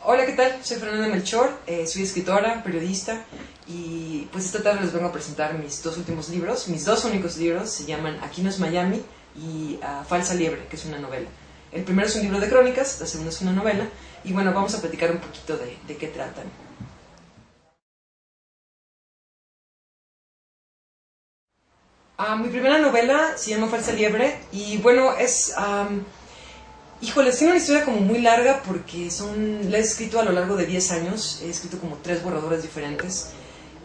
Hola, ¿qué tal? Soy Fernanda Melchor, soy escritora, periodista y pues esta tarde les vengo a presentar mis dos últimos libros. Mis dos únicos libros se llaman Aquí no es Miami y Falsa Liebre, que es una novela. El primero es un libro de crónicas, la segunda es una novela y bueno, vamos a platicar un poquito de qué tratan. Mi primera novela se llama Falsa Liebre y bueno, híjoles, tiene una historia como muy larga porque la he escrito a lo largo de 10 años, he escrito como 3 borradores diferentes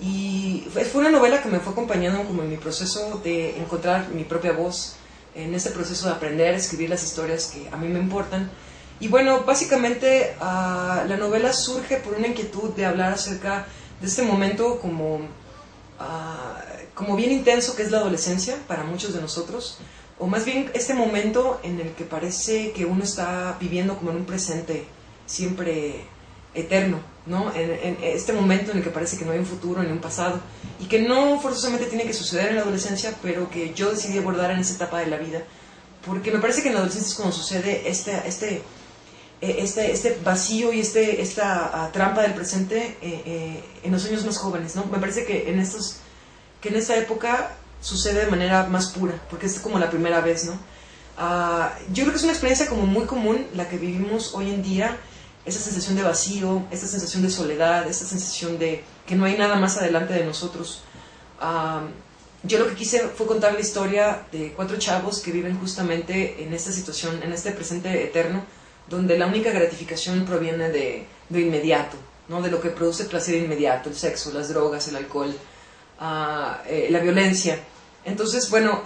y fue una novela que me fue acompañando como en mi proceso de encontrar mi propia voz, en este proceso de aprender a escribir las historias que a mí me importan. Y bueno, básicamente la novela surge por una inquietud de hablar acerca de este momento como bien intenso que es la adolescencia para muchos de nosotros, o más bien este momento en el que parece que uno está viviendo como en un presente siempre eterno, ¿no? En este momento en el que parece que no hay un futuro ni un pasado, y que no forzosamente tiene que suceder en la adolescencia, pero que yo decidí abordar en esa etapa de la vida, porque me parece que en la adolescencia es cuando sucede este vacío y esta trampa del presente en los años más jóvenes, ¿no? Me parece que en esta época sucede de manera más pura, porque es como la primera vez, ¿no? Yo creo que es una experiencia como muy común la que vivimos hoy en día, esa sensación de vacío, esta sensación de soledad, esta sensación de que no hay nada más adelante de nosotros. Yo lo que quise fue contar la historia de 4 chavos que viven justamente en esta situación, en este presente eterno, donde la única gratificación proviene de inmediato, ¿no? De lo que produce placer inmediato, el sexo, las drogas, el alcohol, la violencia. Entonces, bueno,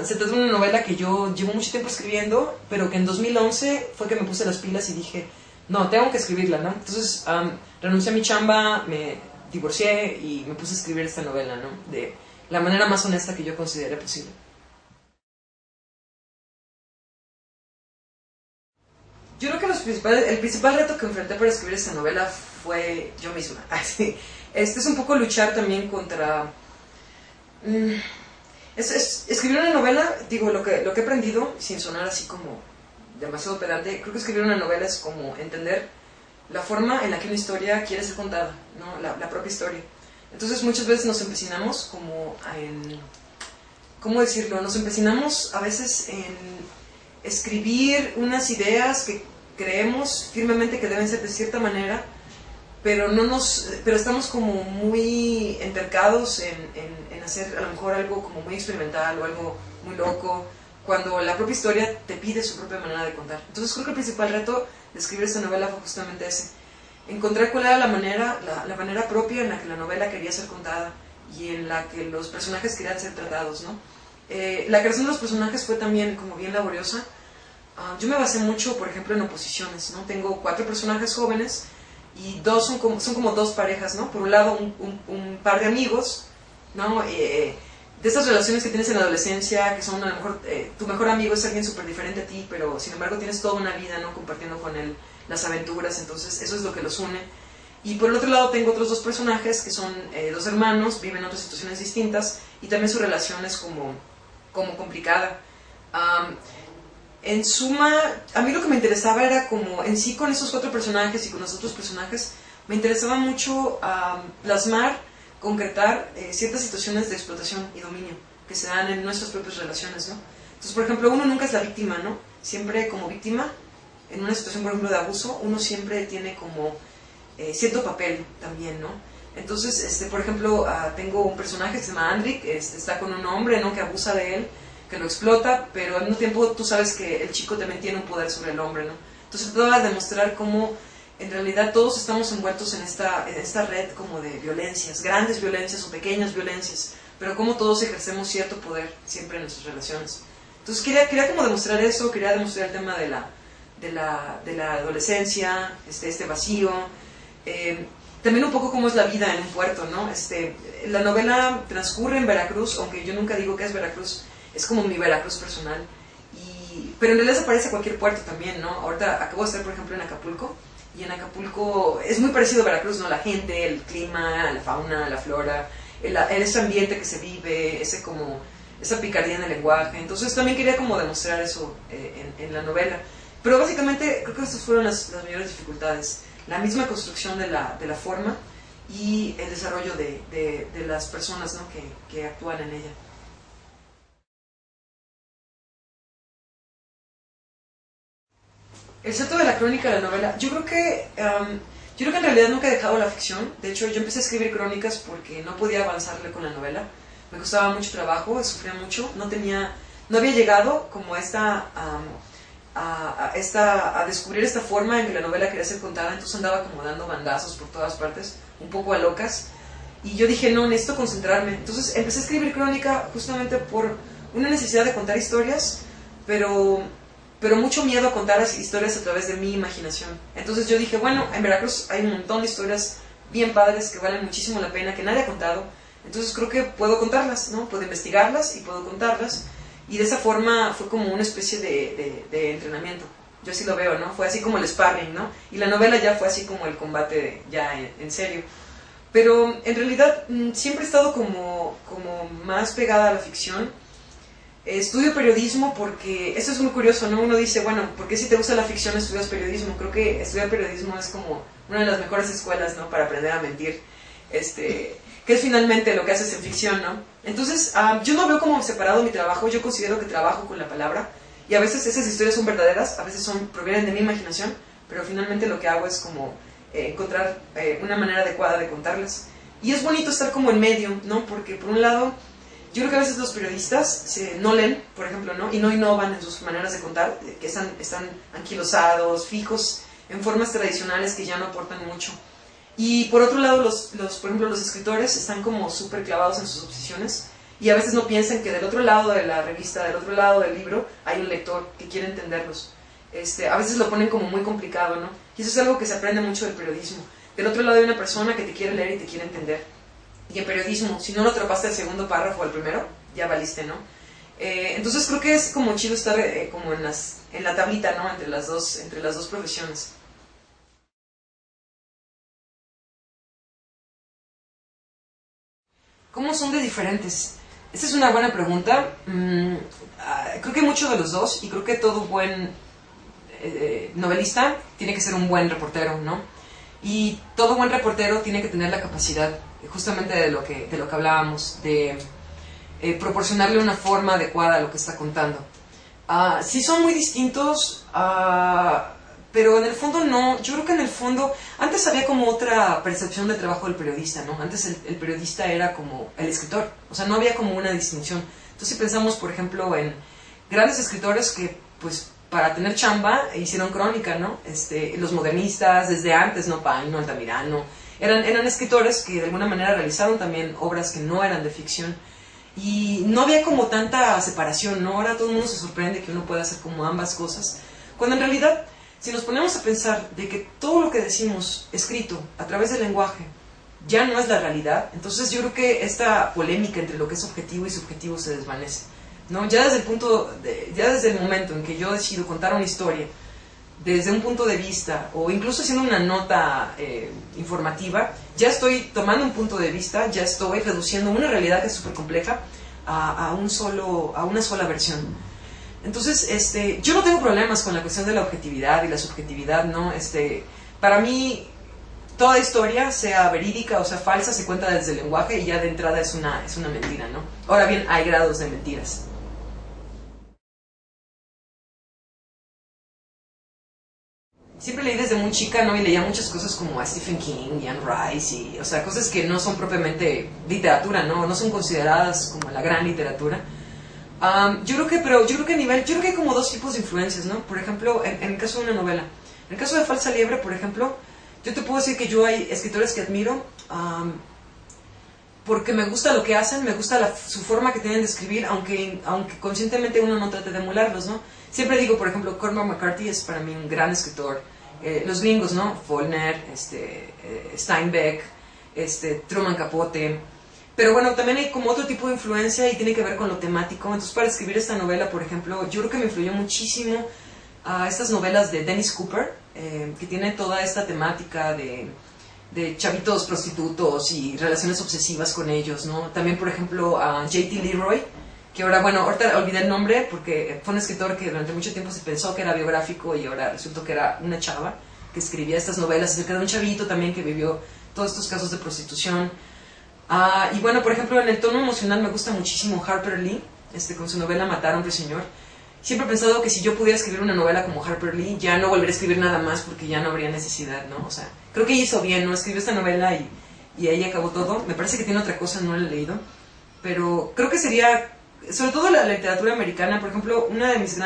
se trata de una novela que yo llevo mucho tiempo escribiendo, pero que en 2011 fue que me puse las pilas y dije, no, tengo que escribirla, ¿no? Entonces, renuncié a mi chamba, me divorcié y me puse a escribir esta novela, ¿no? De la manera más honesta que yo consideré posible. Yo creo que el principal reto que enfrenté para escribir esta novela fue yo misma. Así, este es un poco luchar también contra escribir una novela, digo, lo que he aprendido, sin sonar así como demasiado pedante, creo que escribir una novela es como entender la forma en la que una historia quiere ser contada, ¿no? La propia historia. Entonces muchas veces nos empecinamos como ¿cómo decirlo? Nos empecinamos a veces en escribir unas ideas que creemos firmemente que deben ser de cierta manera, pero estamos como muy entercados en hacer a lo mejor algo como muy experimental o algo muy loco, cuando la propia historia te pide su propia manera de contar. Entonces creo que el principal reto de escribir esta novela fue justamente ese, encontrar cuál era la manera propia en la que la novela quería ser contada y en la que los personajes querían ser tratados, ¿no? La creación de los personajes fue también como bien laboriosa. Yo me basé mucho, por ejemplo, en oposiciones, ¿no? Tengo 4 personajes jóvenes y son como 2 parejas, ¿no? Por un lado, un par de amigos, ¿no? De estas relaciones que tienes en la adolescencia, que son a lo mejor, tu mejor amigo es alguien súper diferente a ti, pero sin embargo tienes toda una vida, ¿no? Compartiendo con él las aventuras, entonces eso es lo que los une. Y por el otro lado tengo otros 2 personajes que son 2 hermanos, viven en otras situaciones distintas y también su relación es como complicada. En suma, a mí lo que me interesaba era como en sí con esos 4 personajes y con los otros personajes, me interesaba mucho plasmar, concretar ciertas situaciones de explotación y dominio que se dan en nuestras propias relaciones, ¿no? Entonces, por ejemplo, uno nunca es la víctima, ¿no? Siempre como víctima, en una situación, por ejemplo, de abuso, uno siempre tiene como cierto papel también, ¿no? Entonces, por ejemplo, tengo un personaje que se llama Andrik, está con un hombre, ¿no? Que abusa de él, que lo explota, pero al mismo tiempo tú sabes que el chico también tiene un poder sobre el hombre, ¿no? Entonces trataba de demostrar cómo en realidad todos estamos envueltos en esta red como de violencias, grandes violencias o pequeñas violencias, pero cómo todos ejercemos cierto poder siempre en nuestras relaciones. Entonces quería como demostrar eso, quería demostrar el tema de la adolescencia, este vacío, también un poco cómo es la vida en un puerto, ¿no? La novela transcurre en Veracruz, aunque yo nunca digo que es Veracruz, es como mi Veracruz personal, pero en realidad se parece a cualquier puerto también, ¿no? Ahorita acabo de estar, por ejemplo, en Acapulco, y en Acapulco es muy parecido a Veracruz, ¿no? La gente, el clima, la fauna, la flora, ese ambiente que se vive, esa picardía en el lenguaje. Entonces también quería como demostrar eso en la novela. Pero básicamente creo que estas fueron las mayores dificultades. la misma construcción de la forma y el desarrollo de las personas, ¿no? que actúan en ella. El salto de la crónica a la novela, yo creo que en realidad nunca he dejado la ficción. De hecho, yo empecé a escribir crónicas porque no podía avanzarle con la novela. Me costaba mucho trabajo, sufría mucho, no había llegado como a descubrir esta forma en que la novela quería ser contada, entonces andaba como dando bandazos por todas partes, un poco a locas, y yo dije, no, necesito concentrarme. Entonces empecé a escribir crónica justamente por una necesidad de contar historias, pero mucho miedo a contar las historias a través de mi imaginación. Entonces yo dije, bueno, en Veracruz hay un montón de historias bien padres que valen muchísimo la pena, que nadie ha contado, entonces creo que puedo contarlas, ¿no? Puedo investigarlas y puedo contarlas. Y de esa forma fue como una especie de entrenamiento. Yo así lo veo, ¿no? Fue así como el sparring, ¿no? Y la novela ya fue así como el combate ya en serio. Pero en realidad siempre he estado como más pegada a la ficción. Estudio periodismo porque, eso es muy curioso, ¿no? Uno dice, bueno, ¿por qué si te gusta la ficción estudias periodismo? Creo que estudiar periodismo es como una de las mejores escuelas, ¿no? Para aprender a mentir. Que es finalmente lo que haces en ficción, ¿no? Entonces, yo no veo como separado mi trabajo, yo considero que trabajo con la palabra, y a veces esas historias son verdaderas, a veces provienen de mi imaginación, pero finalmente lo que hago es como encontrar una manera adecuada de contarlas. Y es bonito estar como en medio, ¿no? Porque por un lado, yo creo que a veces los periodistas no leen, por ejemplo, ¿no? Y no innovan en sus maneras de contar, que están anquilosados, fijos, en formas tradicionales que ya no aportan mucho. Y por otro lado, por ejemplo, los escritores están como súper clavados en sus obsesiones y a veces no piensan que del otro lado de la revista, del otro lado del libro, hay un lector que quiere entenderlos. A veces lo ponen como muy complicado, ¿no? Y eso es algo que se aprende mucho del periodismo. Del otro lado hay una persona que te quiere leer y te quiere entender. Y en periodismo, si no lo atrapaste al segundo párrafo o al primero, ya valiste, ¿no? Entonces creo que es como chido estar como en la tablita, ¿no? Entre las dos profesiones. ¿Cómo son de diferentes? Esta es una buena pregunta. Creo que mucho de los dos, y creo que todo buen novelista tiene que ser un buen reportero, ¿no? Y todo buen reportero tiene que tener la capacidad, justamente de lo que hablábamos, de proporcionarle una forma adecuada a lo que está contando. Sí son muy distintos, pero en el fondo no. Yo creo que en el fondo, antes había como otra percepción del trabajo del periodista, ¿no? Antes el periodista era como el escritor, o sea, no había como una distinción. Entonces si pensamos, por ejemplo, en grandes escritores que, pues, para tener chamba hicieron crónica, ¿no? Los modernistas, desde antes, ¿no? Paino, Altamirano, eran escritores que de alguna manera realizaron también obras que no eran de ficción. Y no había como tanta separación, ¿no? Ahora todo el mundo se sorprende que uno pueda hacer como ambas cosas, cuando en realidad, si nos ponemos a pensar de que todo lo que decimos escrito a través del lenguaje ya no es la realidad, entonces yo creo que esta polémica entre lo que es objetivo y subjetivo se desvanece, ¿no? Ya desde el momento en que yo decido contar una historia desde un punto de vista, o incluso haciendo una nota informativa, ya estoy tomando un punto de vista, ya estoy reduciendo una realidad que es súper compleja a una sola versión. Entonces, yo no tengo problemas con la cuestión de la objetividad y la subjetividad, ¿no? Para mí, toda historia, sea verídica o sea falsa, se cuenta desde el lenguaje y ya de entrada es una mentira, ¿no? Ahora bien, hay grados de mentiras. Siempre leí desde muy chica, ¿no? Y leía muchas cosas como a Stephen King y Anne Rice, y, o sea, cosas que no son propiamente literatura, ¿no? No son consideradas como la gran literatura. Yo creo que hay como dos tipos de influencias, ¿no? Por ejemplo, en el caso de una novela. En el caso de Falsa Liebre, por ejemplo, yo te puedo decir que yo hay escritores que admiro, porque me gusta lo que hacen, me gusta su forma que tienen de escribir, aunque conscientemente uno no trate de emularlos, ¿no? Siempre digo, por ejemplo, Cormac McCarthy es para mí un gran escritor. Los gringos, ¿no? Faulkner, Steinbeck, Truman Capote. Pero bueno, también hay como otro tipo de influencia y tiene que ver con lo temático. Entonces, para escribir esta novela, por ejemplo, yo creo que me influyó muchísimo a estas novelas de Dennis Cooper, que tiene toda esta temática de chavitos prostitutos y relaciones obsesivas con ellos, ¿no? También, por ejemplo, a J.T. Leroy, que ahorita olvidé el nombre porque fue un escritor que durante mucho tiempo se pensó que era biográfico y ahora resultó que era una chava, que escribía estas novelas acerca de un chavito también que vivió todos estos casos de prostitución. Y bueno, por ejemplo, en el tono emocional me gusta muchísimo Harper Lee, con su novela Matar a un ruiseñor. Siempre he pensado que si yo pudiera escribir una novela como Harper Lee, ya no volvería a escribir nada más porque ya no habría necesidad, ¿no? O sea, creo que hizo bien, ¿no? Escribió esta novela y ahí acabó todo. Me parece que tiene otra cosa, no la he leído. Pero creo que sería, sobre todo la literatura americana, por ejemplo, una de las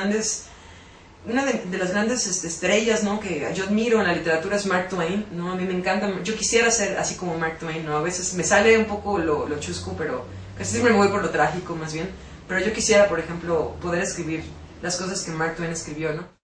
grandes estrellas, ¿no? Que yo admiro en la literatura es Mark Twain, ¿no? A mí me encanta, yo quisiera ser así como Mark Twain, ¿no? A veces me sale un poco lo chusco, pero casi siempre me voy por lo trágico más bien. Pero yo quisiera, por ejemplo, poder escribir las cosas que Mark Twain escribió, ¿no?